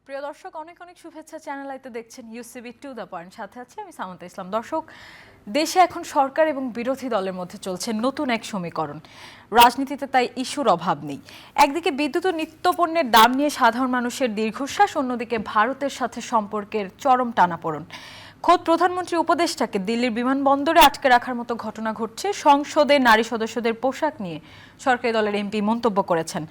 প্রিয় দর্শক, অনেক অনেক শুভেচ্ছা। চ্যানেল আইতে দেখছেন ইউসিবি টু দ্য পয়েন্ট, সাথে আছে আমি সামান্তা ইসলাম। দর্শক, দেশে এখন সরকার এবং বিরোধী দলের মধ্যে চলছে নতুন এক সমীকরণ। রাজনীতিতে তাই ইস্যুর অভাব নেই। একদিকে বিদ্যুৎ ও নিত্যপণ্যের দাম নিয়ে সাধারণ মানুষের দীর্ঘশ্বাস, অন্যদিকে ভারতের সাথে সম্পর্কের চরম টানাপোড়েন। খোদ প্রধানমন্ত্রী উপদেষ্টাকে দিল্লির বিমানবন্দরে আটকে রাখার মতো ঘটনা ঘটছে। সংসদে নারী সদস্যদের পোশাক নিয়ে সরকারি দলের এমপি মন্তব্য করেছেন।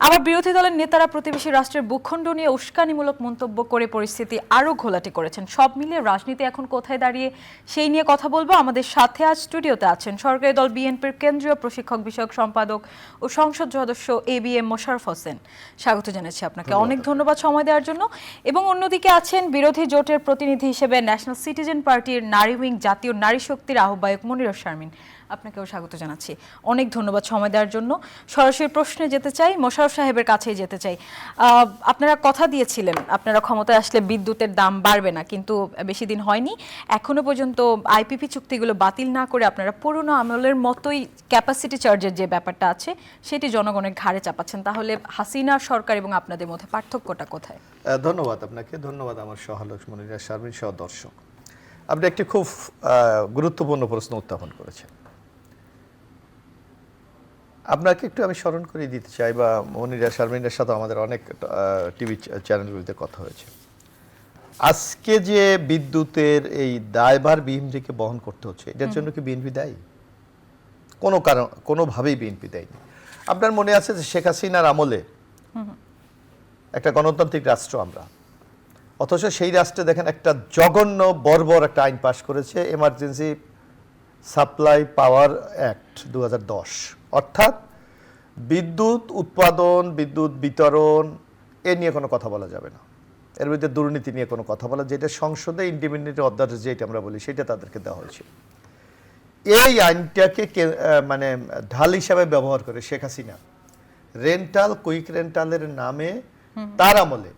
আবার বিরোধী দলের নেতারা প্রতিবেশী রাষ্ট্রের ভূখণ্ড নিয়ে উস্কানিমূলক মন্তব্য করে পরিস্থিতি আরও ঘোলাটে করেছেন। সব মিলিয়ে রাজনীতি এখন কোথায় দাঁড়িয়ে, সেই নিয়ে কথা বলবো। আমাদের সাথে আজ স্টুডিওতে আছেন সরকারি দল বিএনপির কেন্দ্রীয় প্রশিক্ষক বিষয়ক সম্পাদক ও সংসদ সদস্য এবিএম মোশাররফ হোসেন। স্বাগত জানাচ্ছি আপনাকে, অনেক ধন্যবাদ সময় দেওয়ার জন্য। এবং অন্যদিকে আছেন বিরোধী জোটের প্রতিনিধি হিসেবে ন্যাশনাল সিটিজেন পার্টির নারী উইং জাতীয় নারী শক্তির আহ্বায়ক মনিরা শারমিন। আপনাকেও স্বাগত জানাচ্ছি, অনেক ধন্যবাদ সময় দেওয়ার জন্য। সরাসরি প্রশ্নে যেতে চাই, মোশাররফ সাহেবের কাছেই যেতে চাই। আপনারা কথা দিয়েছিলেন আপনারা ক্ষমতায় আসলে বিদ্যুতের দাম বাড়বে না, কিন্তু বেশি দিন হয়নি। এখনো পর্যন্ত আইপিপি চুক্তিগুলো বাতিল না করে আপনারা পুরনো আমলের মতোই ক্যাপাসিটি চার্জের যে ব্যাপারটা আছে সেটি জনগণের ঘাড়ে চাপাচ্ছেন। তাহলে হাসিনা সরকার এবং আপনাদের মধ্যে পার্থক্যটা কোথায়? ধন্যবাদ আপনাকে, ধন্যবাদ আমার সহালোক মনিরা শারমিন সহ দর্শক। আপনি একটি খুব গুরুত্বপূর্ণ প্রশ্ন উত্থাপন করেছেন। আপনাকে একটু আমি স্মরণ করে দিতে চাই, বা মনিরা শারমিনের সাথে আমাদের অনেক টিভি চ্যানেলগুলিতে কথা হয়েছে। আজকে যে বিদ্যুতের এই দায়ভার বিএনপিকে বহন করতে হচ্ছে, এটার জন্য কি বিএনপি দায়ী? কোনো কারণ, কোনোভাবেই বিএনপি দায়ী। আপনার মনে আছে যে শেখ হাসিনার আমলে একটা গণতান্ত্রিক রাষ্ট্র আমরা, অথচ সেই রাষ্ট্রে দেখেন একটা জঘন্য বর্বর একটা আইন পাশ করেছে, এমার্জেন্সি সাপ্লাই পাওয়ার অ্যাক্ট 2010। অর্থাৎ বিদ্যুৎ উৎপাদন, বিদ্যুৎ বিতরণ এ নিয়ে কোনো কথা বলা যাবে না। এর মধ্যে দুর্নীতি নিয়ে কোনো কথা বলা, যেটা সংসদে ইন্ডিপেন্ডেন্ট অধ্যাদেশ যেটা আমরা বলি, সেটা তাদেরকে দেওয়া হয়েছে। এই আইনটাকে মানে ঢাল হিসাবে ব্যবহার করে শেখ হাসিনা রেন্টাল, কুইক রেন্টালের নামে তার আমলে,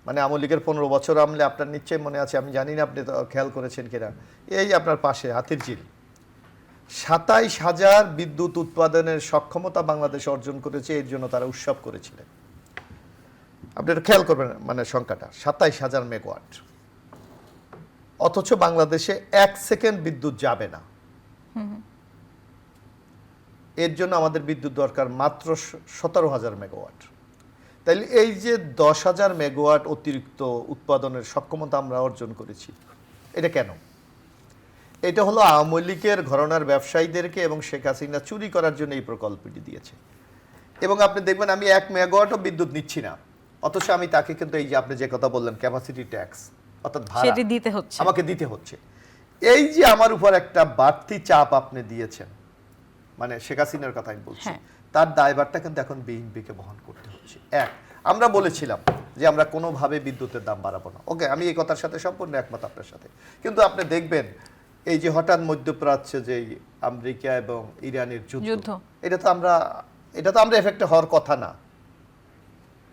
মানে আওয়ামী লীগের 15 বছর আমলে, আপনার নিশ্চয়ই মনে আছে, আমি জানি না আপনি তো খেয়াল করেছেন কিনা, এই আপনার পাশে হাতিরঝিল 27,000 বিদ্যুৎ উৎপাদনের সক্ষমতা বাংলাদেশ অর্জন করেছে। এর জন্য তারা উৎসব করেছিলেন। আপনি এটা খেয়াল করবেন, মানে সংখ্যাটা 27,000 মেগাওয়াট। অথচ বাংলাদেশে 1 সেকেন্ড বিদ্যুৎ যাবে না। এর জন্য আমাদের বিদ্যুৎ দরকার মাত্র 17,000 মেগাওয়াট। তাইলে এই যে 10,000 মেগাওয়াট অতিরিক্ত উৎপাদনের সক্ষমতা আমরা অর্জন করেছি, এটা কেন? এটা হলো আওয়ামী লীগের ঘরানার ব্যবসায়ীদেরকে এবং শেখ হাসিনা চুরি করার জন্য এই প্রকল্পটি দিয়েছে। এবং আপনি দেখবেন আমি 1 মেগাওয়াটও বিদ্যুৎ নিচ্ছি না, অথচ আমি তাকে কিন্তু এই যে আপনি যে কথা বললেন ক্যাপাসিটি ট্যাক্স, অর্থাৎ ভাড়া দিতে হচ্ছে, আমাকে দিতে হচ্ছে। এই যে আমার উপর একটা বাড়তি চাপ আপনি দিয়েছেন, মানে শেখ হাসিনার কথা আমি বলছি, তার দায়ভারটা কিন্তু এখন বিএনপিকে বহন করতে হচ্ছে। আমরা বলেছিলাম যে আমরা কোনোভাবে বিদ্যুতের দাম বাড়াবো না। ওকে, আমি এই কথার সাথে সম্পূর্ণ একমত আপনার সাথে। কিন্তু আপনি দেখবেন এই যে হঠাৎ মধ্যপ্রাচ্যে যে আমেরিকা এবং ইরানের যুদ্ধ, এটা তো আমরা এফেক্টে হওয়ার কথা না,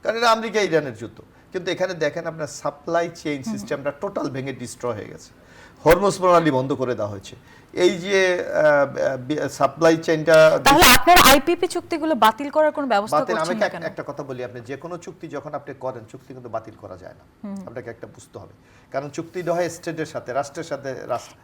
কারণ এটা আমেরিকা ইরানের যুদ্ধ। কিন্তু এখানে দেখেন আপনার সাপ্লাই চেইন সিস্টেমটা টোটাল ভেঙে ডিস্ট্রয় হয়ে গেছে। হরমুজ প্রণালী বন্ধ করে দেওয়া হয়েছে। এই যে সাপ্লাই চেইনটা, তাহলে আপনার আইপিপি চুক্তিগুলো বাতিল করার কোনো ব্যবস্থা করছেন না কেন? একটা কথা বলি, আপনি যে কোনো চুক্তি যখন আপনি করেন, চুক্তি কিন্তু বাতিল করা যায় না। আপনাকে একটা বুঝতে হবে, কারণ চুক্তি দেওয়া হয় স্টেটের সাথে, রাষ্ট্রের সাথে।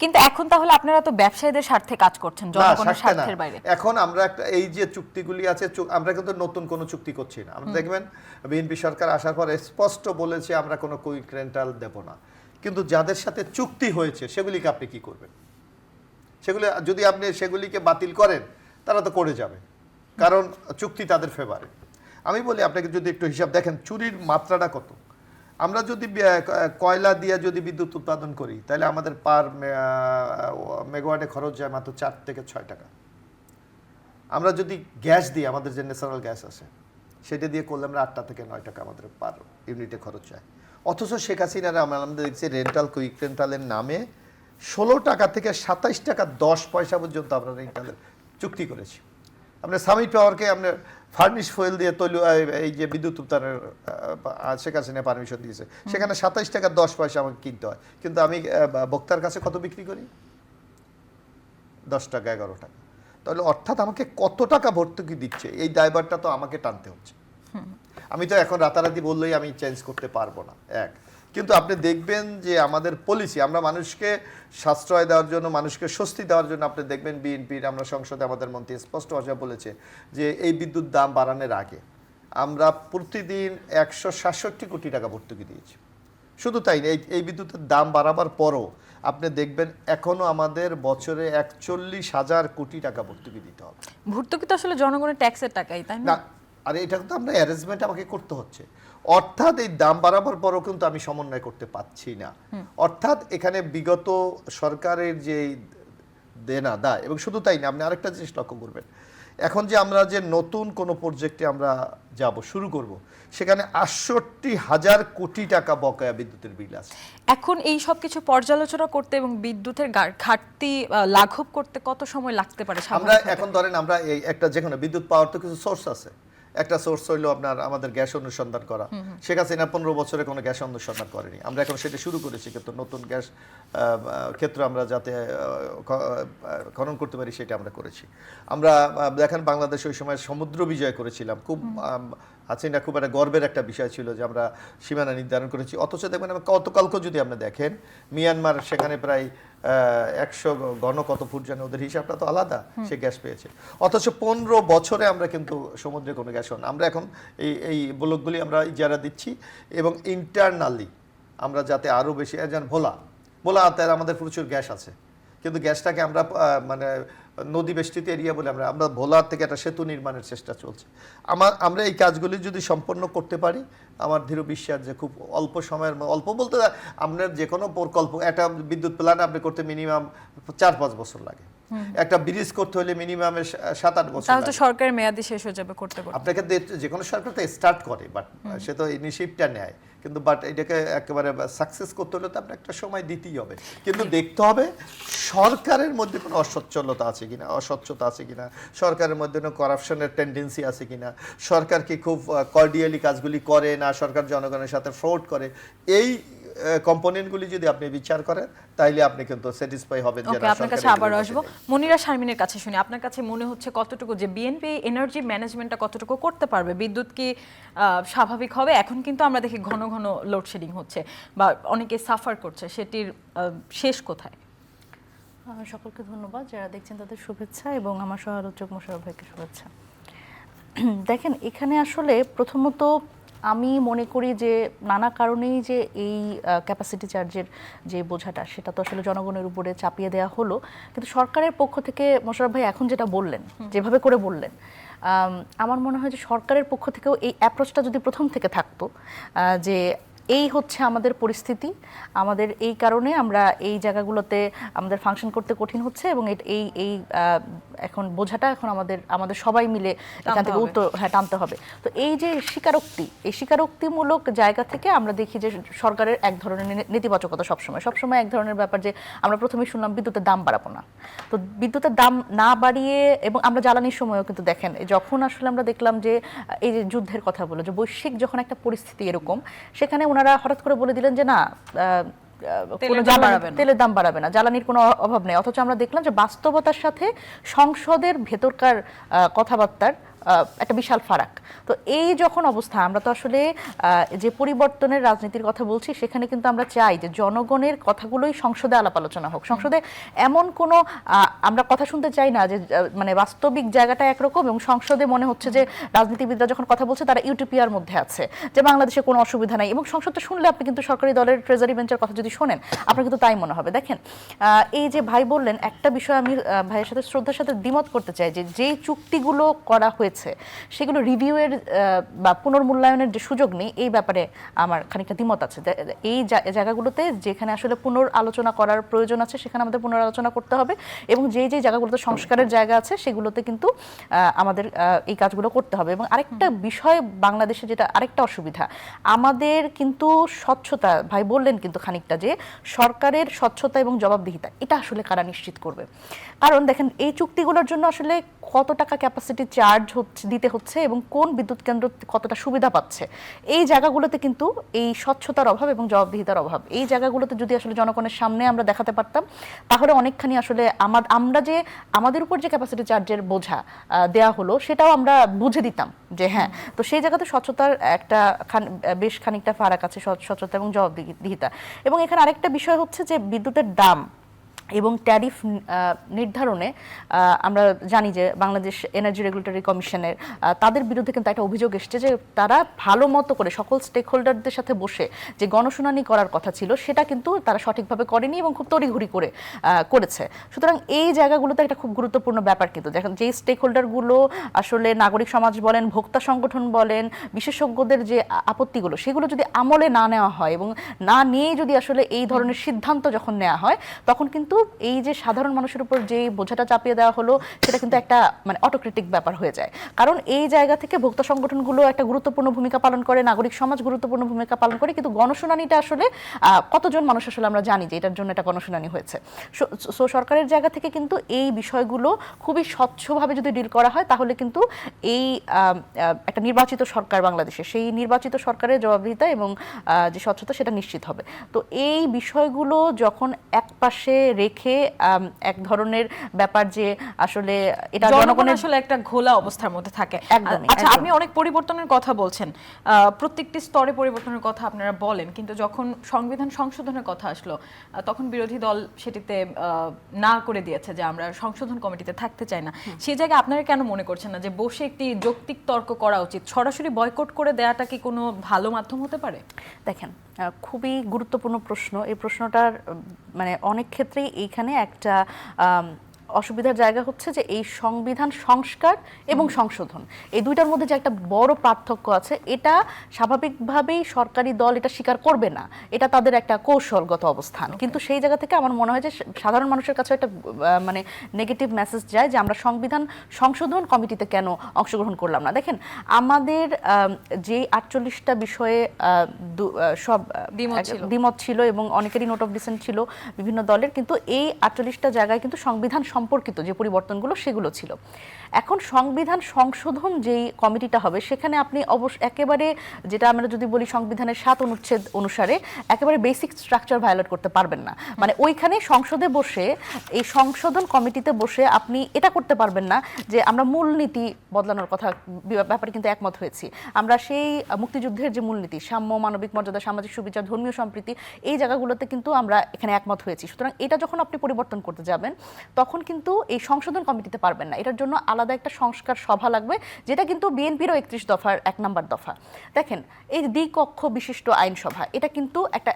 কিন্তু এখন তাহলে আপনারা তো ব্যবসায়ীদের স্বার্থে কাজ করছেন, জনগণের স্বার্থের বাইরে। এখন আমরা একটা এই যে চুক্তিগুলি আছে, আমরা কিন্তু নতুন কোনো চুক্তি করছি না। আমরা দেখবেন বিএনপি সরকার আসার পর স্পষ্ট বলেছে আমরা কোনো কুইক রেন্টাল দেব না। কিন্তু যাদের সাথে চুক্তি হয়েছে সেগুলিকে আপনি কি করবেন? সেগুলি যদি আপনি সেগুলিকে বাতিল করেন, তারা তো করে যাবে, কারণ চুক্তি তাদের ফেভারে। আমি বলি আপনাকে, যদি একটু হিসাব দেখেন চুরির মাত্রাটা কত। আমরা যদি কয়লা দিয়ে যদি বিদ্যুৎ উৎপাদন করি, তাহলে আমাদের পার মেগাওয়াটে খরচ যায় মাত্র 4 থেকে 6 টাকা। আমরা যদি গ্যাস দিই, আমাদের যে ন্যাচারাল গ্যাস আছে, সেটা দিয়ে করলে আমরা 8 থেকে 9 টাকা আমাদের পার ইউনিটে খরচ যায়। অথচ শেখ হাসিনারা আমরা দেখছি রেন্টাল, কুইক রেন্টালের নামে 16 টাকা থেকে 27 টাকা 10 পয়সা পর্যন্ত আমরা রেন্টালের চুক্তি করেছি। আপনার সামিট পাওয়ারকে আপনার ফার্নিশ ফুয়েল দিয়ে তৈল এই যে বিদ্যুৎ উৎপাদনের শেখ হাসিনা পারমিশন দিয়েছে, সেখানে 27 টাকা 10 পয়সা আমাকে কিনতে হয়। কিন্তু আমি বক্তার কাছে কত বিক্রি করি? 10 টাকা 11 টাকা। তাহলে অর্থাৎ আমাকে কত টাকা ভর্তুকি দিচ্ছে, এই দায়ভারটা তো আমাকে টানতে হচ্ছে। আমি তো এখন রাতারাতি বললেই আমি চেঞ্জ করতে পারবো না, এক। কিন্তু আপনি দেখবেন যে আমাদের পলিসি, আমরা মানুষকে সাশ্রয় দেওয়ার জন্য, মানুষকে স্বস্তি দেওয়ার জন্য, আপনি দেখবেন বিএনপির, আমরা সংসদে আমাদের মন্ত্রী স্পষ্ট ভাষায় বলেছে যে এই বিদ্যুৎ দাম বাড়ানোর আগে আমরা প্রতিদিন 167 কোটি টাকা ভর্তুকি দিয়েছি। শুধু তাই না, এই বিদ্যুতের দাম বাড়াবার পরও আপনি দেখবেন এখনো আমাদের বছরে 41,000 কোটি টাকা ভর্তুকি দিতে হবে। ভর্তুকি তো আসলে জনগণের ট্যাক্সের টাকাই, তাই না? না, আর এটা তো আমরা অ্যারেঞ্জমেন্ট আমাকে করতে হচ্ছে। অর্থাৎ এই দাম বাড়াবার পরও কিন্তু আমি সমন্বয় করতে পারছি না। অর্থাৎ এখানে বিগত সরকারের যে দেনা দায়, এবং শুধু তাই না, আপনি আরেকটা জিনিস লক্ষ্য করবেন, এখন যে আমরা যে নতুন কোনো প্রজেক্টে আমরা শুরু করব, সেখানে 68,000 কোটি টাকা বকেয়া বিদ্যুতের বিল আছে। এখন এই সব কিছু পর্যালোচনা করতে এবং বিদ্যুতের ঘাটতি লাঘব করতে কত সময় লাগতে পারে? আমরা এখন ধরেন আমরা এই একটা যেখানে বিদ্যুৎ পাওয়ার তো কিছু সোর্স আছে। একটা সোর্স হইলো আপনার আমাদের গ্যাস অনুসন্ধান করা। শেখ হাসিনা 15 বছরে কোনো গ্যাস অনুসন্ধান করেনি, আমরা এখন সেটা শুরু করেছি। কিন্তু নতুন গ্যাস ক্ষেত্র আমরা যাতে খনন করতে পারি সেটা আমরা করেছি। আমরা দেখেন বাংলাদেশ ওই সময় সমুদ্র বিজয় করেছিলাম, খুব হাসিনা খুব একটা গর্বের একটা বিষয় ছিল যে আমরা সীমানা নির্ধারণ করেছি। অথচ দেখবেন গতকালকে যদি আপনি দেখেন মিয়ানমার সেখানে প্রায় 100 ঘন কত ফুট জানে, ওদের হিসাবটা তো আলাদা, সে গ্যাস পেয়েছে। অথচ 15 বছরে আমরা কিন্তু সমুদ্রে কোনো গ্যাস হন। আমরা এখন এই ব্লকগুলি আমরা ইজারা দিচ্ছি এবং ইন্টারনালি আমরা যাতে আরও বেশি, যেন ভোলাতে আমাদের প্রচুর গ্যাস আছে, কিন্তু গ্যাসটাকে আমরা মানে নদী বেষ্টিত এরিয়া বলে আমরা ভোলার থেকে একটা সেতু নির্মাণের চেষ্টা চলছে। আমরা এই কাজগুলি যদি সম্পন্ন করতে পারি, আমার দৃঢ় বিশ্বাস যে খুব অল্প সময়ের, অল্প বলতে আপনার যে কোনো প্রকল্প, একটা বিদ্যুৎ প্ল্যান্ট আপনি করতে মিনিমাম 4-5 বছর লাগে, একটা ব্রিজ করতে হলে মিনিমাম 7-8 বছর। তাহলে তো সরকারের মেয়াদি শেষ হয়ে যাবে করতে করতে। আপনাকে যে কোনো সরকার তো স্টার্ট করে, বাট সে তো ইনিশিয়েটিভটা নেয়, কিন্তু বাট এটাকে একেবারে সাকসেস করতে হলে তো আপনার একটা সময় দিতেই হবে। কিন্তু দেখতে হবে সরকারের মধ্যে কোনো অসচ্ছলতা আছে কিনা, অস্বচ্ছতা আছে কিনা, সরকারের মধ্যে কোনো করাপশনের টেন্ডেন্সি আছে কিনা, সরকার কি খুব কর্ডিয়ালি কাজগুলি করে না, সরকার জনগণের সাথে ফ্রড করে। এই কম্পোনেন্টগুলি যদি আপনি বিচার করেন তাইলে আপনি কিন্তু স্যাটিসফাই হবেন। ওকে, আপনার কাছে আবার আসবো। মনিরা শারমিনের কাছে শুনি, আপনার কাছে মনে হচ্ছে কতটুকু যে বিএনপি এনার্জি ম্যানেজমেন্টটা কতটুকু করতে পারবে? বিদ্যুৎ কি স্বাভাবিক হবে? এখন কিন্তু আমরা দেখি ঘন ঘন লোডশেডিং হচ্ছে বা অনেকে সাফার করছে, সেটির শেষ কোথায়? সকলকে ধন্যবাদ, যারা দেখছেন তাদের শুভেচ্ছা এবং আমার সহ-আলোচক মোশাররফ ভাইকে শুভেচ্ছা। দেখেন, এখানে আসলে প্রথমত আমি মনে করি যে নানা কারণেই যে এই ক্যাপাসিটি চার্জের যে বোঝাটা, সেটা তো আসলে জনগণের উপরে চাপিয়ে দেওয়া হলো। কিন্তু সরকারের পক্ষ থেকে মোশাররফ ভাই এখন যেটা বললেন, যেভাবে করে বললেন, আমার মনে হয় যে সরকারের পক্ষ থেকেও এই অ্যাপ্রোচটা যদি প্রথম থেকে থাকতো, যে এই হচ্ছে আমাদের পরিস্থিতি, আমাদের এই কারণে আমরা এই জায়গাগুলোতে আমাদের ফাংশন করতে কঠিন হচ্ছে এবং এই এখন বোঝাটা এখন আমাদের সবাই মিলে এখান থেকে টানতে হবে। তো এই যে স্বীকারোক্তি, এই স্বীকারোক্তিমূলক জায়গা থেকে আমরা দেখি যে সরকারের এক ধরনের নেতিবাচকতা সবসময় এক ধরনের ব্যাপার, যে আমরা প্রথমেই শুনলাম বিদ্যুতের দাম বাড়াবো না। তো বিদ্যুতের দাম না বাড়িয়ে, এবং আমরা জ্বালানির সময়ও কিন্তু দেখেন যখন আসলে আমরা দেখলাম যে এই যে যুদ্ধের কথা বলে, যে বৈশ্বিক যখন একটা পরিস্থিতি এরকম, সেখানে ওনারা হঠাৎ করে বলে দিলেন যে না, তেলের দাম বাড়াবে না, জ্বালানির কোনো অভাব নেই। অথচ আমরা দেখলাম যে বাস্তবতার সাথে সংসদের ভেতরকার কথাবার্তার একটা বিশাল ফারাক। তো এই যখন অবস্থা, আমরা তো আসলে যে পরিবর্তনের রাজনীতির কথা বলছি, সেখানে কিন্তু আমরা চাই যে জনগণের কথাগুলোই সংসদে আলাপ আলোচনা হোক। সংসদে এমন কোনো আমরা কথা শুনতে চাই না যে মানে বাস্তবিক জায়গাটা একরকম এবং সংসদে মনে হচ্ছে যে রাজনীতিবিদরা যখন কথা বলছে তারা ইউটোপিয়ার মধ্যে আছে, যে বাংলাদেশে কোনো অসুবিধা নাই। এবং সংসদটা শুনলে আপনি কিন্তু সরকারি দলের ট্রেজারি বেঞ্চের কথা যদি শোনেন, আপনার কিন্তু তাই মনে হবে। দেখেন, এই যে ভাই বললেন, একটা বিষয় আমি ভাইয়ের সাথে শ্রদ্ধার সাথে দ্বিমত করতে চাই, যে যেই চুক্তিগুলো করা হয়েছে সেগুলো রিভিউয়ের বা পুনর্মূল্যায়নের যে সুযোগ নেই, এই ব্যাপারে আমার খানিকটা দ্বিমত আছে। এই জায়গাগুলোতে যেখানে আসলে পুনরালোচনা করার প্রয়োজন আছে, সেখানে আমাদের পুনরালোচনা করতে হবে, এবং যে জায়গাগুলোতে সংস্কারের জায়গা আছে সেগুলোতে কিন্তু আমাদের এই কাজগুলো করতে হবে। এবং আরেকটা বিষয় বাংলাদেশে যেটা আরেকটা অসুবিধা, আমাদের কিন্তু স্বচ্ছতা, ভাই বললেন কিন্তু খানিকটা, যে সরকারের স্বচ্ছতা এবং জবাবদিহিতা, এটা আসলে কারা নিশ্চিত করবে? কারণ দেখেন, এই চুক্তিগুলোর জন্য আসলে কত টাকা ক্যাপাসিটি চার্জ দিতে হচ্ছে এবং কোন বিদ্যুৎ কেন্দ্র কতটা সুবিধা পাচ্ছে, এই জায়গাগুলোতে কিন্তু এই স্বচ্ছতার অভাব এবং জবাবদিহিতার অভাব, এই জায়গাগুলোতে যদি আসলে জনগণের সামনে আমরা দেখাতে পারতাম, তাহলে অনেকখানি আসলে আমরা যে আমাদের উপর যে ক্যাপাসিটি চার্জের বোঝা দেয়া হলো সেটাও আমরা বুঝে দিতাম যে হ্যাঁ। তো সেই জায়গাতে স্বচ্ছতার একটা বেশ খানিকটা ফারাক আছে, স্বচ্ছতা এবং জবাবদিহিতা। এবং এখানে আরেকটা বিষয় হচ্ছে যে বিদ্যুতের দাম এবং ট্যারিফ নির্ধারণে আমরা জানি যে বাংলাদেশ এনার্জি রেগুলেটরি কমিশনের তাদের বিরুদ্ধে কিন্তু একটা অভিযোগ এসছে যে তারা ভালো মতো করে সকল স্টেক হোল্ডারদের সাথে বসে যে গণশুনানি করার কথা ছিল সেটা কিন্তু তারা সঠিকভাবে করেনি এবং খুব তড়িঘড়ি করে করেছে। সুতরাং এই জায়গাগুলোতে একটা খুব গুরুত্বপূর্ণ ব্যাপার কিন্তু দেখেন, যে স্টেক হোল্ডারগুলো আসলে নাগরিক সমাজ বলেন, ভোক্তা সংগঠন বলেন, বিশেষজ্ঞদের যে আপত্তিগুলো সেগুলো যদি আমলে না নেওয়া হয় এবং না নিয়ে যদি আসলে এই ধরনের সিদ্ধান্ত যখন নেওয়া হয়, তখন কিন্তু এই যে সাধারণ মানুষের উপর যে বোঝাটা চাপিয়ে দেওয়া হলো সেটা কিন্তু একটা মানে অটোক্রেটিক ব্যাপার হয়ে যায়। কারণ এই জায়গা থেকে ভোক্তা সংগঠনগুলো একটা গুরুত্বপূর্ণ ভূমিকা পালন করে, নাগরিক সমাজ গুরুত্বপূর্ণ ভূমিকা পালন করে, কিন্তু গণশুনানিটা আসলে কতজন মানুষ আসলে আমরা জানি যে এটার জন্য একটা গণশুনানি হয়েছে। সো সরকারের জায়গা থেকে কিন্তু এই বিষয়গুলো খুবই স্বচ্ছভাবে যদি ডিল করা হয়, তাহলে কিন্তু এই একটা নির্বাচিত সরকার বাংলাদেশে, সেই নির্বাচিত সরকারের জবাবদিহিতা এবং যে স্বচ্ছতা সেটা নিশ্চিত হবে। তো এই বিষয়গুলো যখন একপাশে রেখে এক ধরনের ব্যাপার যে আসলে এটা জনগণের আসলে একটা ঘোলা অবস্থার মধ্যে থাকে। একদমই, আচ্ছা, একদমই। আপনি অনেক পরিবর্তনের কথা বলছেন, প্রত্যেকটি স্তরে পরিবর্তনের কথা আপনারা বলেন, কিন্তু যখন সংবিধান সংশোধনের কথা আসলো তখন বিরোধী দল সেটিতে না করে দিয়েছে যে আমরা সংশোধন কমিটিতে থাকতে চাই না। সেই জায়গায় আপনারা কেন মনে করছেন না যে বসে একটি যৌক্তিক তর্ক করা উচিত? সরাসরি বয়কট করে দেওয়াটা কি কোনো ভালো মাধ্যম হতে পারে? দেখেন, খুবই গুরুত্বপূর্ণ প্রশ্ন। এই প্রশ্নটার মানে অনেক ক্ষেত্রেই এইখানে একটা অসুবিধার জায়গা হচ্ছে যে এই সংবিধান সংস্কার এবং সংশোধন, এই দুইটার মধ্যে যে একটা বড় পার্থক্য আছে, এটা স্বাভাবিকভাবেই সরকারি দল এটা স্বীকার করবে না, এটা তাদের একটা কৌশলগত অবস্থান। কিন্তু সেই জায়গা থেকে আমার মনে হয় যে সাধারণ মানুষের কাছে একটা মানে নেগেটিভ মেসেজ যায় যে আমরা সংবিধান সংশোধন কমিটিতে কেন অংশগ্রহণ করলাম না। দেখেন, আমাদের যে 48টা বিষয়ে সব দ্বিমত ছিল এবং অনেকেরই নোট অফ ডিসেন্ট ছিল বিভিন্ন দলের, কিন্তু এই 48টা জায়গায় কিন্তু সংবিধান সম্পর্কিত যে পরিবর্তনগুলো সেগুলো ছিল। এখন সংবিধান সংশোধন যেই কমিটিটা হবে সেখানে আপনি একেবারে, যেটা আমরা যদি বলি সংবিধানের 7 অনুচ্ছেদ অনুসারে, একেবারে বেসিক স্ট্রাকচার ভায়োলেট করতে পারবেন না। মানে ওইখানে সংসদে বসে এই সংশোধন কমিটিতে বসে আপনি এটা করতে পারবেন না যে আমরা মূলনীতি বদলানোর কথা ব্যাপারে কিন্তু একমত হয়েছি। আমরা সেই মুক্তিযুদ্ধের যে মূলনীতি, সাম্য, মানবিক মর্যাদা, সামাজিক সুবিচার, ধর্মীয় সম্প্রীতি, এই জায়গাগুলোতে কিন্তু আমরা এখানে একমত হয়েছি। সুতরাং এটা যখন আপনি পরিবর্তন করতে যাবেন তখন কিন্তু এই সংশোধন কমিটিতে পারবেন না। এটার জন্য আলাদা একটা সংস্কার সভা লাগবে, যেটা কিন্তু বিএনপিরও 31 দফার 1 নম্বর দফা। দেখেন, এই দ্বিকক্ষ বিশিষ্ট আইনসভা, এটা কিন্তু একটা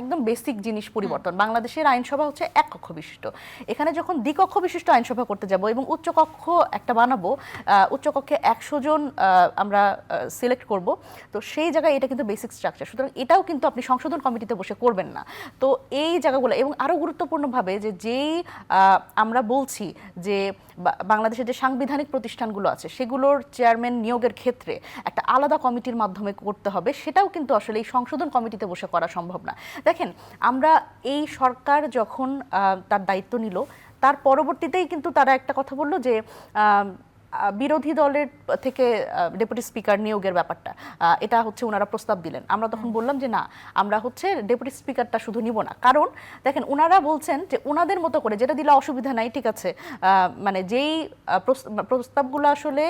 একদম বেসিক জিনিস পরিবর্তন। বাংলাদেশের আইনসভা হচ্ছে 1 কক্ষ বিশিষ্ট। এখানে যখন দ্বিকক্ষ বিশিষ্ট আইনসভা করতে যাব এবং উচ্চকক্ষ একটা বানাবো, উচ্চকক্ষে 100 জন আমরা সিলেক্ট করব, তো সেই জায়গায় এটা কিন্তু বেসিক স্ট্রাকচার। সুতরাং এটাও কিন্তু আপনি সংশোধন কমিটিতে বসে করবেন না। তো এই জায়গাগুলো, এবং আরও গুরুত্বপূর্ণভাবে যেই আমরা বলছি যে বাংলাদেশের যে সাংবিধানিক প্রতিষ্ঠানগুলো আছে সেগুলোর চেয়ারম্যান নিয়োগের ক্ষেত্রে একটা আলাদা কমিটির মাধ্যমে করতে হবে, সেটাও কিন্তু আসলে এই সংশোধন কমিটিতে বসে করা সম্ভব না। দেখেন, আমরা এই সরকার যখন তার দায়িত্ব নিল, তার পরবর্তীতেই কিন্তু তারা একটা কথা বলল যে বিরোধী দলের থেকে ডেপুটি স্পিকার নিয়োগের ব্যাপারটা, এটা হচ্ছে ওনারা প্রস্তাব দিলেন। আমরা তখন বললাম যে না, আমরা হচ্ছে ডেপুটি স্পিকারটা শুধু নিব না। কারণ দেখেন, ওনারা বলছেন যে ওনাদের মতো করে যেটা দিলে অসুবিধা নাই, ঠিক আছে, মানে যেই প্রস্তাবগুলো আসলে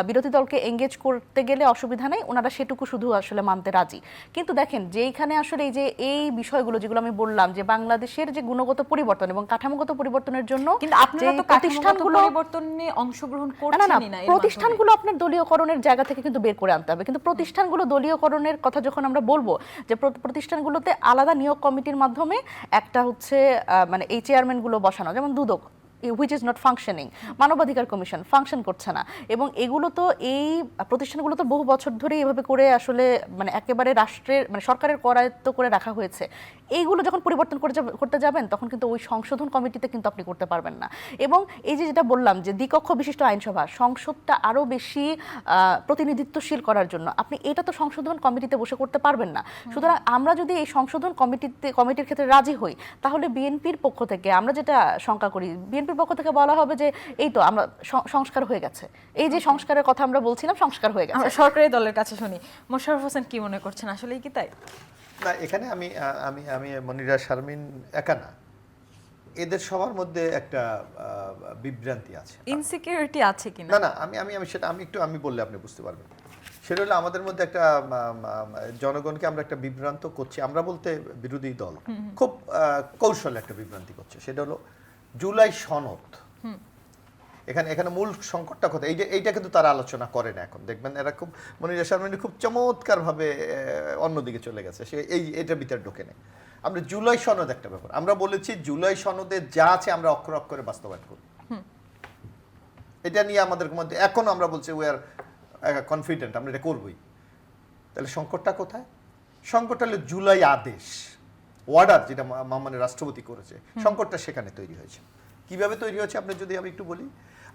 বিরোধী দলকে এঙ্গেজ করতে গেলে অসুবিধা নেই, ওনারা সেটুকু শুধু আসলে মানতে রাজি। কিন্তু দেখেন, যেইখানে আসলে এই বিষয়গুলো যেগুলো আমি বললাম যে বাংলাদেশের যে গুণগত পরিবর্তন এবং কাঠামোগত পরিবর্তনের জন্য কিন্তু আপনারা তো প্রতিষ্ঠানগুলো পরিবর্তনে অংশগ্রহণ করছেন না, প্রতিষ্ঠানগুলো আপনার দলীয়করণের জায়গা থেকে কিন্তু বের করে আনতে হবে। কিন্তু প্রতিষ্ঠানগুলো দলীয়করণের কথা যখন আমরা বলবো, যে প্রতিষ্ঠানগুলোতে আলাদা নিয়োগ কমিটির মাধ্যমে একটা হচ্ছে মানে এই চেয়ারম্যানগুলো বসানো, যেমন দুদক, হুইচ ইজ নট ফাংশনিং, মানবাধিকার কমিশন ফাংশন করছে না, এবং এগুলো তো এই প্রতিষ্ঠানগুলো তো বহু বছর ধরে এভাবে করে আসলে মানে একেবারে রাষ্ট্রের মানে সরকারের করায়ত্ত করে রাখা হয়েছে। এইগুলো যখন পরিবর্তন করতে যাবেন তখন কিন্তু ওই সংশোধন কমিটিতে কিন্তু আপনি করতে পারবেন না। এবং এই যে যেটা বললাম যে দ্বিকক্ষ বিশিষ্ট আইনসভা, সংসদটা আরো বেশি প্রতিনিধিত্বশীল করার জন্য আপনি এটা তো সংশোধন কমিটিতে বসে করতে পারবেন না। সুতরাং আমরা যদি এই সংশোধন কমিটির ক্ষেত্রে রাজি হই, তাহলে বিএনপির পক্ষ থেকে আমরা যেটা শঙ্কা করি, বিএনপির পক্ষ থেকে বলা হবে যে এই তো আমরা সংস্কার হয়ে গেছে, এই যে সংস্কারের কথা আমরা বলছিলাম সংস্কার হয়ে গেছে। আমরা সরকারি দলের কাছে শুনি, মোশাররফ হোসেন কি মনে করছেন, আসলেই কি তাই? না, এখানে আমি আমি আমি মনিরা শারমিন একা না, এদের সবার মধ্যে একটা বিভ্রান্তি আছে, ইনসিকিউরিটি আছে কিনা। না না আমি আমি আমি সেটা আমি বললে আপনি বুঝতে পারবেন। সেটা হলো আমাদের মধ্যে একটা জনগণকে আমরা একটা বিভ্রান্ত করছি, আমরা বলতে বিরোধী দল খুব কৌশলে একটা বিভ্রান্তি করছে। সেটা হলো জুলাই সনদ, এখানে মূল সংকটটা কোথায়, এইটা কিন্তু তারা আলোচনা করে না। এখন দেখবেন এরা খুব, মনিরা শারমিন খুব চমৎকারভাবে অন্যদিকে চলে গেছে, সে এটার ভিতরে ঢোকে নেই। আমরা জুলাই সনদ একটা ব্যাপার, আমরা বলেছি জুলাই সনদে যা আছে আমরা অক্ষর অক্ষরে বাস্তবায়ন করি, এটা নিয়ে আমাদের মধ্যে এখন আমরা বলছি উই আর কনফিডেন্ট, আমরা এটা করবই। তাহলে সংকটটা কোথায়? সংকটটা হলো জুলাই আদেশ, অর্ডার, যেটা মাননীয় রাষ্ট্রপতি করেছে, সংকটটা সেখানে তৈরি হয়েছে। কিভাবে তৈরি হয়েছে আপনি যদি আমি একটু বলি,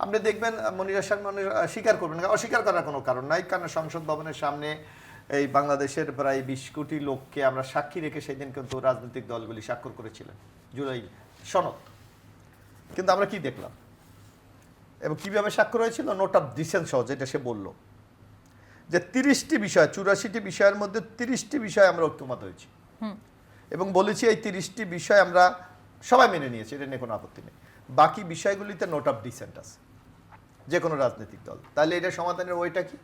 আপনি দেখবেন মনিরা শারমিন স্বীকার করবেন, অস্বীকার করার কোনো কারণ নাই, কারণ সংসদ ভবনের সামনে এই বাংলাদেশের প্রায় 20 কোটি লোককে আমরা সাক্ষী রেখে সেই দিন কিন্তু রাজনৈতিক দলগুলি স্বাক্ষর করেছিলেন জুলাই সনদ। কিন্তু আমরা কি দেখলাম এবং কিভাবে স্বাক্ষর হয়েছিল? নোট অফ ডিসেন্ট সহ, যেটা সে বলল যে 30টি বিষয়, 84টি বিষয়ের মধ্যে 30টি বিষয় আমরা ঐক্যমত হয়েছি এবং বলেছি এই 30টি বিষয় আমরা সবাই মেনে নিয়েছি, এটা নিয়ে কোনো আপত্তি নেই। বাকি বিষয়গুলিতে নোট অফ ডিসেন্ট আছে যে কোনো রাজনৈতিক দল। তাহলে এটা সমাধানের ওইটা কি?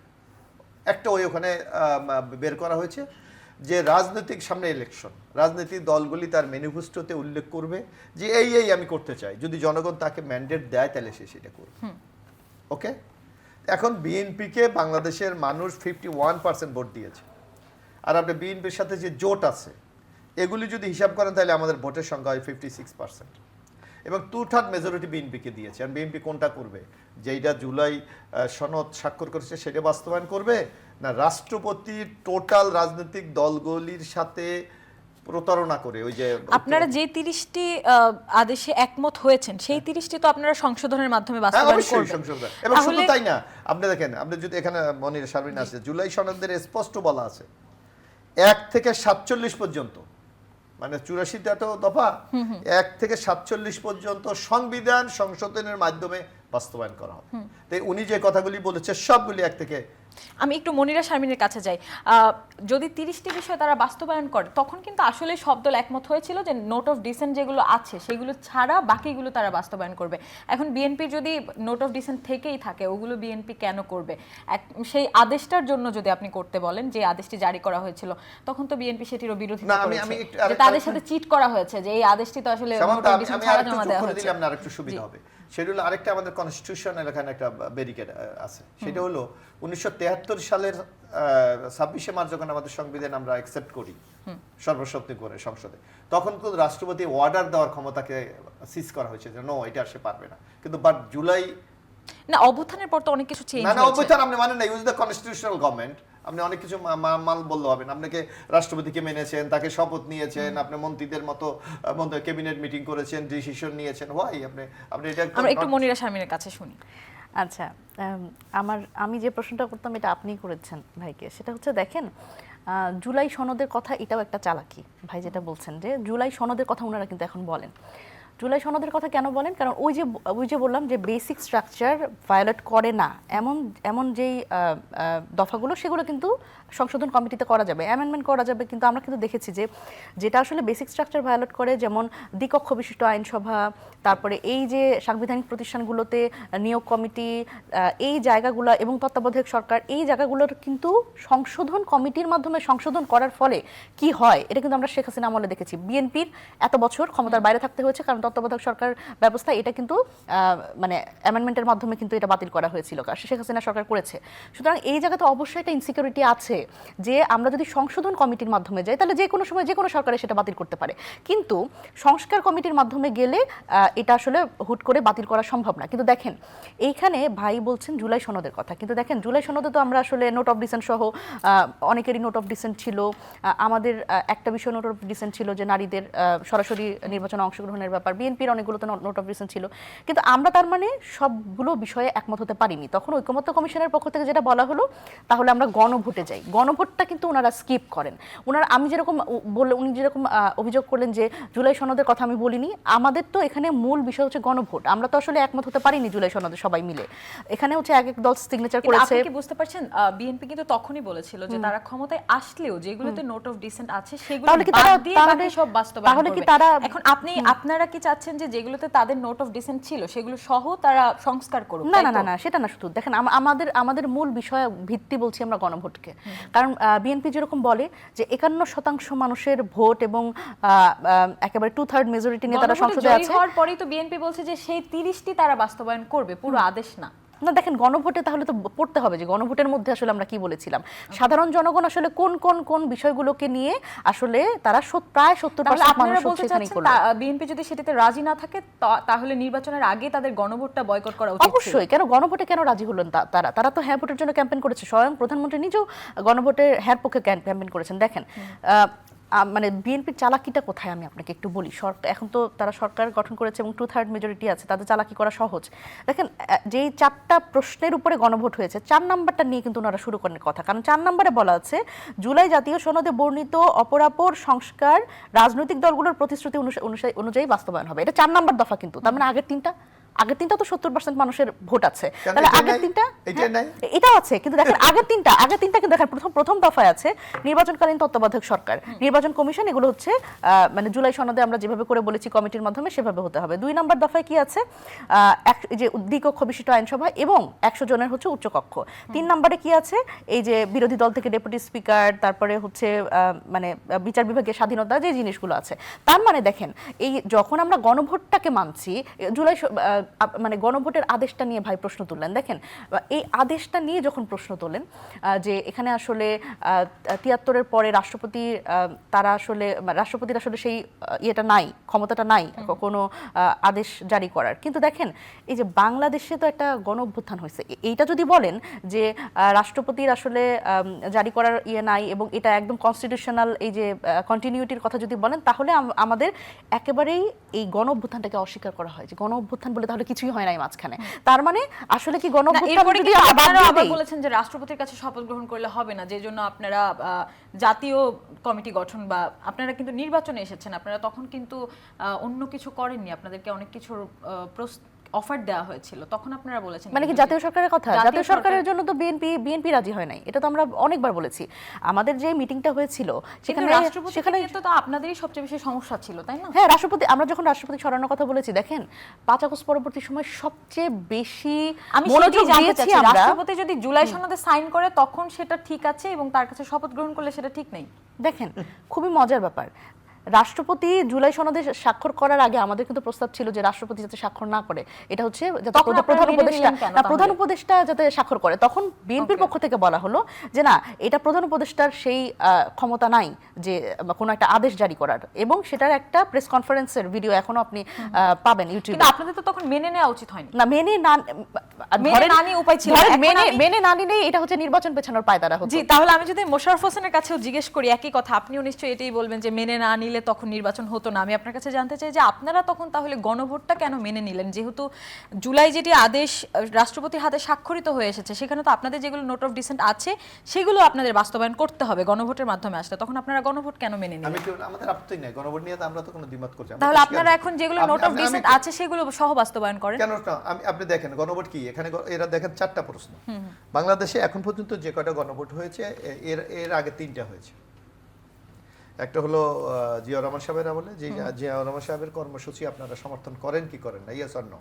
একটা ওই ওখানে বের করা হয়েছে যে রাজনৈতিক সামনে ইলেকশন, রাজনৈতিক দলগুলি তার ম্যানিফেস্টোতে উল্লেখ করবে যে এই আমি করতে চাই, যদি জনগণ তাকে ম্যান্ডেট দেয় তাহলে সে সেটা করবে। ওকে, এখন বিএনপিকে বাংলাদেশের মানুষ 51% ভোট দিয়েছে, আর আপনি বিএনপির সাথে যে জোট আছে এগুলি যদি হিসাব করেন তাহলে আমাদের ভোটের সংখ্যা হয় 56%, এবং 2/3 মেজরিটি বিএনপিকে দিয়েছে। আর বিএনপি কোনটা করবে? যেইটা জুলাই সনদ স্বাক্ষর করেছে সেটা বাস্তবায়ন করবে, না রাষ্ট্রপতি টোটাল রাজনৈতিক দলগুলির সাথে প্রতারণা করে ওই যে আপনারা যে 30টি আদেশে একমত হয়েছেন সেই 30টি তো আপনারা সংশোধনের মাধ্যমে বাস্তবায়ন করবেন। এবং শুধু তাই না, আপনি দেখেন, আপনি যদি এখানে মনিরা শারমিন আছে, জুলাই সনদের স্পষ্ট বলা আছে 1 থেকে 47 পর্যন্ত, মানে 84টা তো দফা, 1 থেকে 47 পর্যন্ত সংবিধান সংশোধনের মাধ্যমে বাস্তবায়ন করা হবে। তাই উনি যে কথাগুলি বলেছে সবগুলি 1 থেকে। আমি একটু মনিরা শারমিনের কাছে যাই। যদি 30টি বিষয় তারা বাস্তবায়ন করে তখন কিন্তু আসলে সব দল একমত হয়েছিল যে নোট অফ ডিসেন্ট যেগুলো আছে সেগুলো ছাড়া বাকিগুলো তারা বাস্তবায়ন করবে। এখন বিএনপি যদি নোট অফ ডিসেন্ট থেকেই থাকে, ওগুলো বিএনপি কেন করবে? সেই আদেশটার জন্য যদি আপনি করতে বলেন, যে আদেশটি জারি করা হয়েছিল, তখন তো বিএনপি সেটিরও বিরোধিতা করেছে যে তাদের সাথে চিট করা হয়েছে, যে এই আদেশটি তো আসলে নোট অফ ডিসেন্ট ছাড়া জমা দেওয়া হয়েছে। আপনার আরেকটু সুবিধা হবে, সেটা হলো আরেকটা আমাদের কনস্টিটিউশনের এখানে একটা ব্যারিকেড আছে, সেটা হলো 1973 সালের 26শে মার্চ যখন আমাদের সংবিধান আমরা অ্যাকসেপ্ট করি সর্বসম্মতি করে সংসদে, তখন তো রাষ্ট্রপতি অর্ডার দেওয়ার ক্ষমতাকে সিজ করা হয়েছে যে নো, এটা সে পারবে না। কিন্তু বাট জুলাই না, অভ্যুত্থানের পর তো অনেক কিছু চেঞ্জ হয়েছে। না, হয়েছে। অভ্যুত্থান আপনি মানেন না, ইউজ দ্য কনস্টিটিউশনাল গভর্নমেন্ট, আপনি অনেক কিছু মাল বললে হবে না। আপনাকে রাষ্ট্রপতিকে মেনেছেন, তাকে শপথ নিয়েছেন, আপনি মন্ত্রীদের মতো ক্যাবিনেট মিটিং করেছেন, ডিসিশন নিয়েছেন। হোয়াই আপনি এটা আমরা একটু মনিরা শারমিনের কাছে শুনি। আচ্ছা, আমি যে প্রশ্নটা করতাম এটা আপনিই করেছেন ভাইকে। সেটা হচ্ছে, দেখেন জুলাই সনদের কথা, এটাও একটা চালাকি। ভাই যেটা বলছেন যে জুলাই সনদের কথা ওনারা কিন্তু এখন বলেন। জুলাই সনদের কথা কেন বলেন? কারণ ওই যে বললাম যে বেসিক স্ট্রাকচার ভায়োলেট করে না এমন যেই দফাগুলো, সেগুলো কিন্তু সংশোধন কমিটিতে করা যাবে, অ্যামেন্ডমেন্ট করা যাবে। কিন্তু আমরা কিন্তু দেখেছি যে যেটা আসলে বেসিক স্ট্রাকচার ভায়োলেট করে, যেমন দ্বিকক্ষ বিশিষ্ট আইনসভা, তারপরে এই যে সাংবিধানিক প্রতিষ্ঠানগুলোতে নিয়োগ কমিটি, এই জায়গাগুলো এবং তত্ত্বাবধায়ক সরকার, এই জায়গাগুলোর কিন্তু সংশোধন কমিটির মাধ্যমে সংশোধন করার ফলে কি হয়, এটা কিন্তু আমরা শেখ হাসিনা আমলে দেখেছি। বিএনপির এত বছর ক্ষমতার বাইরে থাকতে হয়েছে কারণ তত্ত্বাবধায়ক সরকার ব্যবস্থা, এটা কিন্তু মানে অ্যামেন্ডমেন্টের মাধ্যমে কিন্তু এটা বাতিল করা হয়েছিল, শেখ হাসিনা সরকার করেছে। সুতরাং এই জায়গাতে অবশ্যই একটা ইনসিকিউরিটি আছে যে আমরা যদি সংশোধন কমিটির মাধ্যমে যাই তাহলে যে কোনো সময় যে কোনো সরকারে সেটা বাতিল করতে পারে, কিন্তু সংস্কার কমিটির মাধ্যমে গেলে এটা আসলে হুট করে বাতিল করা সম্ভব না। কিন্তু দেখেন এইখানে ভাই বলছেন জুলাই সনদের কথা, কিন্তু দেখেন জুলাই সনদে তো আমরা আসলে নোট অফ ডিসেন্ট সহ অনেকেরই নোট অফ ডিসেন্ট ছিল। আমাদের একটা বিষয় নোট অফ ডিসেন্ট ছিল যে নারীদের সরাসরি নির্বাচনে অংশগ্রহণের ব্যাপার, বিএনপির অনেকগুলোতে নোট অফ ডিসেন্ট ছিল, কিন্তু আমরা তার মানে সবগুলো বিষয়ে একমত হতে পারিনি। তখন ঐকমত্য কমিশনের পক্ষ থেকে যেটা বলা হলো তাহলে আমরা গণভোটে যাই। গণভোটটা কিন্তু ওনারা স্কিপ করেন। আমি যেরকম উনি যেরকম অভিযোগ করলেন যে জুলাই সনদের কথা আমি বলিনি, আমাদের তো এখানে মূল বিষয় হচ্ছে গণভোট। আমরা তো আসলে একমত হতে পারিনি জুলাই সনদে সবাই মিলে, এখানে হচ্ছে এক এক দল সিগনেচার করেছে। আপনি কি বুঝতে পারছেন বিএনপি কিন্তু তখনই বলেছিল যে তারা ক্ষমতায় আসলেও যেগুলোতে নোট অফ ডিসেন্ট আছে সেগুলো বাদ দিয়ে বাকি সব বাস্তবায়ন করবে। এখন আপনারা কি চাচ্ছেন যে যেগুলোতে তাদের নোট অফ ডিসেন্ট ছিল সেগুলো সহ তারা সংস্কার করুক? না না না না, সেটা না। শুধু দেখেন আমাদের মূল বিষয় ভিত্তি বলছি আমরা গণভোটকে, কারণ বিএনপি যেরকম বলে যে 51% মানুষের ভোট এবং একেবারে 2/3 মেজরিটি নিয়ে তারা সংসদে আছে। হওয়ার পরেই তো বিএনপি বলছে যে সেই 30টি তারা বাস্তবায়ন করবে, পুরো আদেশ না। না দেখেন গণভোটে তাহলে তো পড়তে হবে যে গণভোটের মধ্যে আসলে আমরা কি বলেছিলাম, সাধারণ জনগণ আসলে কোন কোন কোন বিষয়গুলোকে নিয়ে আসলে তারা প্রায় 70% মানুষ সেখানেই করলো। বিএনপি যদি সেটাতে রাজি না থাকে তাহলে নির্বাচনের আগে তাদের গণভোটটা বয়কট করা উচিত। অবশ্যই। কেন গণভোটে কেন রাজি হলেন তারা তো হ্যাঁ ভোটের জন্য ক্যাম্পেইন করেছে, স্বয়ং প্রধানমন্ত্রী নিজেও গণভোটের হ্যাঁ পক্ষে ক্যাম্পেইন করেছেন। দেখেন মানে বিএনপির চালাকিটা কোথায় আমি আপনাকে একটু বলি। এখন তো তারা সরকার গঠন করেছে এবং 2/3 মেজরিটি আছে, তাদের চালাকি করা সহজ। দেখেন যেই 4টা প্রশ্নের উপরে গণভোট হয়েছে, 4 নাম্বারটা নিয়ে কিন্তু ওনারা শুরু করেন কথা, কারণ 4 নম্বরে বলা আছে জুলাই জাতীয় সনদে বর্ণিত অপরাপর সংস্কার রাজনৈতিক দলগুলোর প্রতিশ্রুতি অনুযায়ী বাস্তবায়ন হবে। এটা 4 নাম্বার দফা, কিন্তু তার মানে আগের তিনটা তো 70% মানুষের ভোট আছে, তাহলে আগের তিনটা এটাও আছে। কিন্তু দেখেন আগের তিনটা কিন্তু দেখেন প্রথম দফায় আছে নির্বাচনকালীন তত্ত্বাবধায়ক সরকার, নির্বাচন কমিশন, এগুলো হচ্ছে মানে জুলাই সনদে আমরা যেভাবে করে বলেছি কমিটির মাধ্যমে সেভাবে হতে হবে। 2 নম্বর দফায় কি আছে, যে দ্বিকক্ষ বিশিষ্ট আইনসভা এবং 100 জনের হচ্ছে উচ্চকক্ষ। 3 নম্বরে কি আছে, এই যে বিরোধী দল থেকে ডেপুটি স্পিকার, তারপরে হচ্ছে মানে বিচার বিভাগের স্বাধীনতা, যে জিনিসগুলো আছে। তার মানে দেখেন এই যখন আমরা গণভোটটাকে মানছি, জুলাই মানে গণভোটের আদেশটা নিয়ে ভাই প্রশ্ন তুললেন। দেখেন এই আদেশটা নিয়ে যখন প্রশ্ন তোলেন যে এখানে আসলে 73-এর পরে রাষ্ট্রপতির আসলে সেই ইয়েটা নাই, ক্ষমতাটা নাই কোনো আদেশ জারি করার। কিন্তু দেখেন এই যে বাংলাদেশে তো একটা গণ অভ্যুত্থান হয়েছে, এইটা যদি বলেন যে রাষ্ট্রপতির আসলে জারি করার ইয়ে নাই এবং এটা একদম কনস্টিটিউশনাল এই যে কন্টিনিউটির কথা যদি বলেন, তাহলে আমাদের একেবারেই এই গণ অভ্যুত্থানটাকে অস্বীকার করা হয় যে গণ অভ্যুত্থান বলে তাহলে কিছুই হয় নাই মাঝখানে। তার মানে আসলে কি গণ অভ্যুত্থান যদি আপনারা আবার বলেছেন যে রাষ্ট্রপতির কাছে শপথ গ্রহণ করলে হবে না, যে জন্য আপনারা জাতীয় কমিটি গঠন বা আপনারা কিন্তু নির্বাচনে এসেছেন, আপনারা তখন কিন্তু অন্য কিছু করেননি, আপনাদেরকে অনেক কিছুর অফার দেওয়া হয়েছিল, তখন আপনারা বলেছেন মানে কি জাতীয় সরকারের কথা, জাতীয় সরকারের জন্য তো বিএনপি রাজি হয় নাই, এটা তো আমরা অনেকবার বলেছি। আমাদের যে মিটিংটা হয়েছিল সেখানে তো আপনাদেরই সবচেয়ে বেশি সমস্যা ছিল, তাই না? হ্যাঁ, আমরা যখন রাষ্ট্রপতি সরানোর কথা বলেছি, দেখেন 5 আগস্ট পরবর্তী সময় সবচেয়ে বেশি মনোযোগ দিয়েছি আমরা। রাষ্ট্রপতি যদি জুলাই সনদে সাইন করে তখন সেটা ঠিক আছে এবং তার কাছে শপথ গ্রহণ করলে সেটা ঠিক নেই। দেখেন খুবই মজার ব্যাপার, রাষ্ট্রপতি জুলাই সনদে স্বাক্ষর করার আগে আমাদের কিন্তু প্রস্তাব ছিল যে রাষ্ট্রপতি যাতে স্বাক্ষর না করে, এটা হচ্ছে প্রধান উপদেষ্টা যাতে স্বাক্ষর করে। তখন বিএনপির পক্ষ থেকে বলা হলো যে না, এটা প্রধান উপদেষ্টার সেই ক্ষমতা নাই যে কোনো একটা আদেশ জারি করার, এবং সেটার একটা প্রেস কনফারেন্সের ভিডিও এখনো আপনি পাবেন ইউটিউবে। কিন্তু আপনাদের তো তখন মেনে নেওয়া উচিত হয়নি। না, মেনে না নিয়ে উপায় ছিল, মেনে না নিলে এটা হচ্ছে নির্বাচন পেছানোর পায়তারা হতো। জি, তাহলে আমি যদি মোশাররফ হোসেনের কাছেও জিজ্ঞেস করি একই কথা, আপনিও নিশ্চয়ই এটাই বলবেন যে মেনে না নিলে তখন নির্বাচন হতো না। আমি আপনার কাছে জানতে চাই যে আপনারা তখন তাহলে গণভোটটা কেন মেনে নিলেন, যেহেতু জুলাই যেটি আদেশ রাষ্ট্রপতির হাতে স্বাক্ষরিত হয়ে এসেছে, সেখানে তো আপনাদের যেগুলো নোট অফ ডিসেন্ট আছে সেগুলো আপনাদের বাস্তবায়ন করতে হবে গণভোটের মাধ্যমে আসলে, তখন আপনারা গণভোট কেন মেনে নিলেন? আমাদের আপত্তি নাই, গণভোট নিয়ে আমরা তো কোনো দ্বিমত করছি না। তাহলে আপনারা এখন যেগুলো নোট অফ ডিসেন্ট আছে সেগুলো সহ বাস্তবায়ন করেন কেন? আপনি দেখেন গণভোট কি, এখানে এরা দেখেন 4টা প্রশ্ন। বাংলাদেশে এখন পর্যন্ত যে কয়টা গণভোট হয়েছে এর আগে 3টা হয়েছে। একটা হলো জিয়া রহমান সাহেবের আমলে, যে জিয়া রহমান সাহেবের কর্মসূচি আপনারা সমর্থন করেন কি করেন না, ইয়েস অর নো।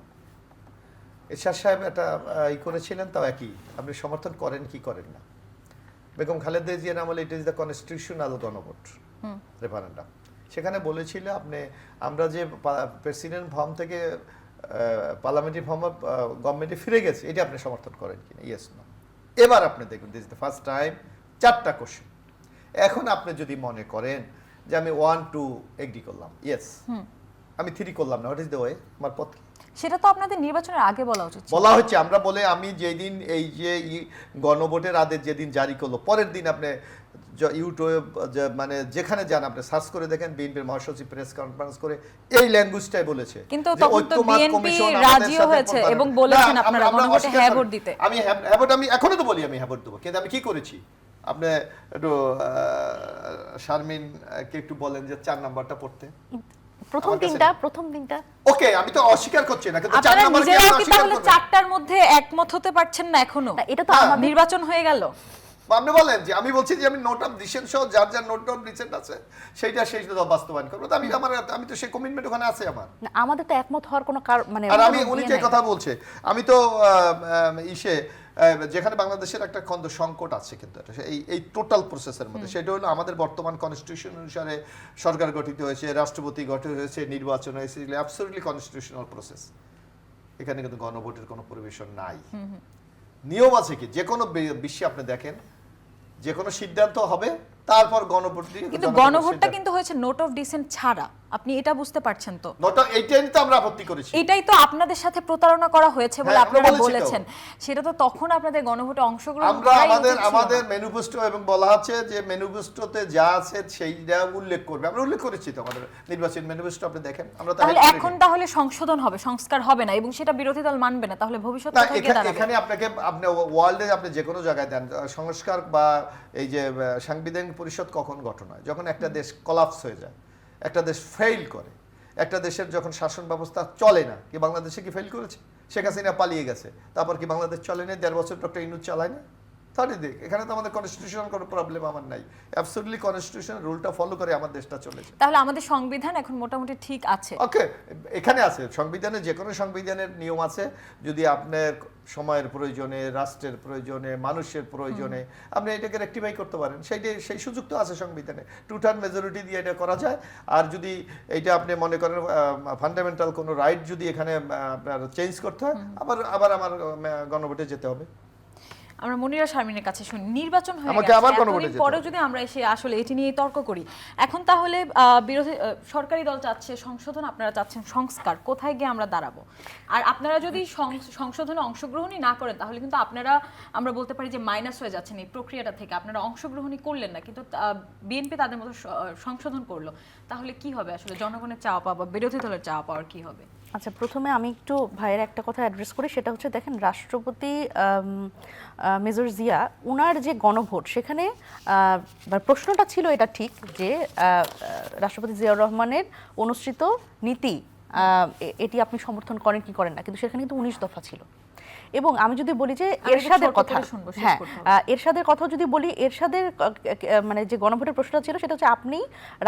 এরশাদ সাহেব একটা করেছিলেন, তাও একই, আপনি সমর্থন করেন কি করেন না। বেগম খালেদা জিয়ার আমলে ইট ইজ দ্য কনস্টিটিউশনাল গণভোট রেফারেন্ডাম, সেখানে বলেছিল আপনি আমরা যে প্রেসিডেন্ট ফর্ম থেকে পার্লামেন্টারি ফর্ম গভর্নমেন্টে ফিরে গেছে এটা আপনি সমর্থন করেন কিনা, ইয়েস নো। এবার আপনি দেখুন, this is the first time 4টা কোশ্চেন। এখন আপনি যদি মনে করেন যে আমি 1 2 এগ্রি করলাম, ইয়েস, আমি 3 করলাম না, হোয়াট ইজ দ্য ওয়ে, আমার পথ কি? সেটা তো আপনাদের নির্বাচনের আগে বলা উচিত ছিল। বলা হচ্ছে আমরা বলে আমি যেদিন এই যে গণভোটের আদেশ যেদিন জারি করলো পরের দিন আপনি ইউটিউব মানে যেখানে যান আপনি সার্চ করে দেখেন বিএনপির মহাসচিব প্রেস কনফারেন্স করে এই ল্যাঙ্গুয়েজটাই বলেছে। কিন্তু যে তখন তো ঐক্যমত বিএনপি কমিশন আমাদের রাজিও সাথে হয়েছে করতে এবং পারবে। বলেছেন না, আপনারা আমরা গণভোটে অস্বীকার হ্যাঁ করি। ভোট দিতে। আমি ভোট আমি এখনো তো বলি আমি হ্যাঁ ভোট দেবো, কিন্তু আমি কি করেছি আপনি একটু শারমিনকে একটু বলেন যে 4 নাম্বারটা পড়তে। প্রথম দিনটা ওকে, আমি তো অস্বীকার করছি না, কিন্তু 4 আপনারা নাম্বার কি নিজেরাও আপনি কি অস্বীকার তাহলে করবেন? 4টার মধ্যে একমত হতে পারছেন না এখনো? না, এটা তো হ্যাঁ। আমাদের নির্বাচন হয়ে গেল। আপনি বলেন যে আমি বলছি যে আমি নোট অফ ডিসেন্ট সহ যার যার নোট অফ ডিসেন্ট আছে সেইটা বাস্তবায়ন করবো। তো আমি তো সেই কমিটমেন্ট ওখানে আছে আমার। না, আমাদের তো একমত হওয়ার কোনো মানে আর আমি উনি যে কথা বলছে আমি তো যেখানে বাংলাদেশের একটা খন্দ সংকট আছে কিন্তু এই টোটাল প্রসেসের মধ্যে, সেটা হলো আমাদের বর্তমান কনস্টিটিউশন অনুসারে সরকার গঠিত হয়েছে, রাষ্ট্রপতি গঠিত হয়েছে, নির্বাচন হয়েছে, অ্যাবসলিউটলি কনস্টিটিউশনাল প্রসেস। এখানে কিন্তু গণভোটের কোনো পরিবেশন নাই। নিয়ম আছে কি, যে কোনো বিশ্বে আপনি দেখেন যে কোনো সিদ্ধান্ত হবে তারপর গণভোট দিয়ে, কিন্তু গণভোটটা কিন্তু হয়েছে নোট অফ ডিসেন্ট ছাড়া, আপনি এটা বুঝতে পারছেন তো? নোট এইটাই তো আমরা আপত্তি করেছি। এটাই তো আপনাদের সাথে প্রতারণা করা হয়েছে বলে হ্যাঁ, আমরা আপনারা বলেছি তো। বলেছেন। সেটা তো তখন আপনাদের গণভোটে অংশগ্রহণ আমরা করাই উচিত ছিল না। আমাদের ম্যানিফেস্টো এবং বলা আছে যে ম্যানিফেস্টোতে যা আছে সেইটা উল্লেখ করবে, আমরা উল্লেখ করেছি তো আমাদের নির্বাচন ম্যানিফেস্টো আপনি দেখেন। আমরা তাহলে এখন তাহলে সংশোধন হবে, সংস্কার হবে না এবং সেটা বিরোধী দল মানবে না, তাহলে ভবিষ্যৎ না, কোথায় গিয়ে দাঁড়াবে? এখানে আপনি ওয়ার্ল্ডে আপনি যে কোনো জায়গায় দেন সংস্কার বা এই যে সাংবিধানিক পরিষদ কখন গঠন হয়, যখন একটা দেশ কলাপস হয়ে যায়, একটা দেশ ফেইল করে, একটা দেশের যখন শাসন ব্যবস্থা চলে না। কি বাংলাদেশে কি ফেল করেছে? শেখ হাসিনা পালিয়ে গেছে, তারপর কি বাংলাদেশ চলে না? 1.5 বছর ডক্টর ইউনূস চালায়নি। তাহলে দেখ, এখানে তো আমাদের কনস্টিটিউশনাল কোনো প্রবলেম আমার নাই, অ্যাবসলিউটলি কনস্টিটিউশন রুলটা ফলো করে আমার দেশটা চলেছে। তাহলে আমাদের সংবিধান এখন মোটামুটি ঠিক আছে। ওকে, এখানে আছে সংবিধানে, যে কোনো সংবিধানের নিয়ম আছে। যদি আপনার সময়ের প্রয়োজনে, রাষ্ট্রের প্রয়োজনে, মানুষের প্রয়োজনে আপনি এটাকে রেকটিফাই করতে পারেন, সেই সুযোগ তো আছে সংবিধানে। 2/3 মেজরিটি দিয়ে এটা করা যায়। আর যদি এটা আপনি মনে করেন ফান্ডামেন্টাল কোনো রাইট যদি এখানে আপনার চেঞ্জ করতে হয়, আবার আমার গণভোটে যেতে হবে। আমরা মনিরা শারমিনের কাছে শুনি, নির্বাচন হয়ে আমাকে গেছে, আবার গণভোটে এতদিন যেতে পরেও হবে। যদি আমরা এসে আসলে এটি নিয়ে তর্ক করি, এখন তাহলে বিরোধী সরকারি দল চাচ্ছে সংশোধন, আপনারা চাচ্ছেন সংস্কার, কোথায় গিয়ে আমরা দাঁড়াবো? আর আপনারা যদি সংশোধনে অংশগ্রহণই না করেন তাহলে কিন্তু আপনারা, আমরা বলতে পারি যে মাইনাস হয়ে যাচ্ছেন এই প্রক্রিয়াটা থেকে। আপনারা অংশগ্রহণই করলেন না, কিন্তু বিএনপি তাদের মতো সংশোধন করলো, তাহলে কি হবে আসলে? জনগণের চাওয়া পাওয়া বা বিরোধী দলের চাওয়া পাওয়ার কি হবে? আচ্ছা, প্রথমে আমি একটু ভাইয়ের একটা কথা অ্যাড্রেস করি, সেটা হচ্ছে দেখেন রাষ্ট্রপতি মেজর জিয়া উনার যে গণভোট, সেখানে প্রশ্নটা ছিল এটা ঠিক যে রাষ্ট্রপতি জিয়াউর রহমানের অনুসৃত নীতি এটি আপনি সমর্থন করেন কি করেন না, কিন্তু সেখানে কিন্তু 19 দফা ছিল। এবং আমি যদি বলি যে এরশাদের কথা, হ্যাঁ এরশাদের কথা যদি বলি, এরশাদের মানে যে গণভোটের প্রশ্নটা ছিল সেটা হচ্ছে আপনি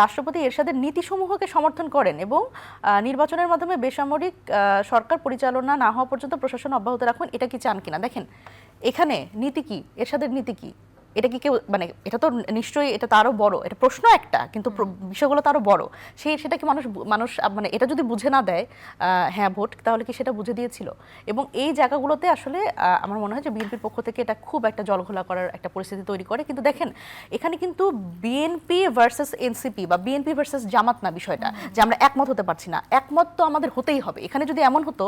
রাষ্ট্রপতি এরশাদের নীতিসমূহকে সমর্থন করেন এবং নির্বাচনের মাধ্যমে বেসামরিক সরকার পরিচালনা না হওয়া পর্যন্ত প্রশাসন অব্যাহত রাখবেন, এটা কি চান কিনা? দেখেন এখানে নীতি কি, এরশাদের নীতি কি, এটা কি কেউ মানে, এটা তো নিশ্চয়ই এটা তারও বড়, এটা প্রশ্ন একটা, কিন্তু বিষয়গুলো তারও বড়। সেটা কি মানুষ মানে এটা যদি বুঝে না দেয় হ্যাঁ ভোট, তাহলে কি সেটা বুঝে দিয়েছিল? এবং এই জায়গাগুলোতে আসলে আমার মনে হয় যে বিএনপির পক্ষ থেকে এটা খুব একটা জলঘোলা করার একটা পরিস্থিতি তৈরি করে। কিন্তু দেখেন এখানে কিন্তু বিএনপি ভার্সেস এনসিপি বা বিএনপি ভার্সেস জামাত না বিষয়টা, যে আমরা একমত হতে পারছি না। একমত তো আমাদের হতেই হবে। এখানে যদি এমন হতো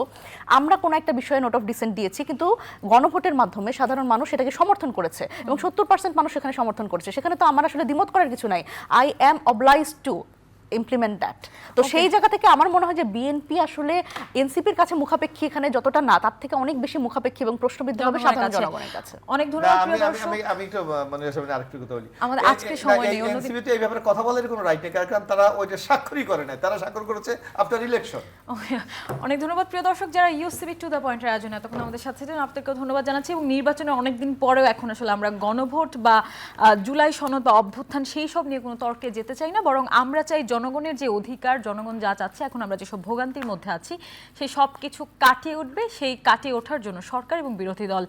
আমরা কোনো একটা বিষয়ে নোট অফ ডিসেন্ট দিয়েছি, কিন্তু গণভোটের মাধ্যমে সাধারণ মানুষ এটাকে সমর্থন করেছে এবং 70% মানুষ এখানে সমর্থন করছে, সেখানে তো আমার আসলে দ্বিমত করার কিছু নাই। I am obliged to implement that. তো সেই জায়গা থেকে আমার মনে হয় যে বিএনপি আসলে এনসিপির কাছে মুখাপেক্ষী এখানে যতটা না, তার থেকে অনেক বেশি মুখাপেক্ষী এবং প্রশ্নবিদ্ধ হবে সাধারণ জনগণের কাছে। অনেক ধন্যবাদ প্রিয় দর্শক। আমি একটু মানে আরেকটু কথা বলি, আমাদের আজকে সময় নেই, এনসিপি তে এই ব্যাপারে কথা বলার কোনো রাইট নেই, কারণ তারা ওইটা স্বাক্ষরই করে না, তারা স্বাক্ষর করেছে আফটার ইলেকশন। অনেক ধন্যবাদ প্রিয় দর্শক, যারা ইউসিবি টু দ্য পয়েন্টের আয়োজনে এতক্ষণ আমাদের সাথে ছিলেন, আপনাদেরকেও ধন্যবাদ জানাচ্ছি। এবং নির্বাচনের অনেকদিন পরেও এখন আসলে আমরা গণভোট বা জুলাই সনদ বা অভ্যুত্থান সেই সব নিয়ে কোনো তর্কে যেতে চাই না, বরং আমরা চাই জনগণের যে অধিকার, জনগণ যা চাচ্ছে, এখন আমরা যেসব ভোগান্তির মধ্যে আছি সেই সব কিছু কাটিয়ে উঠবে। সেই কাটিয়ে ওঠার জন্য সরকার এবং বিরোধী দল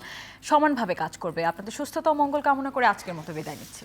সমানভাবে কাজ করবে। আপনাদের সুস্থতা ও মঙ্গল কামনা করে আজকের মতো বিদায় নিচ্ছি।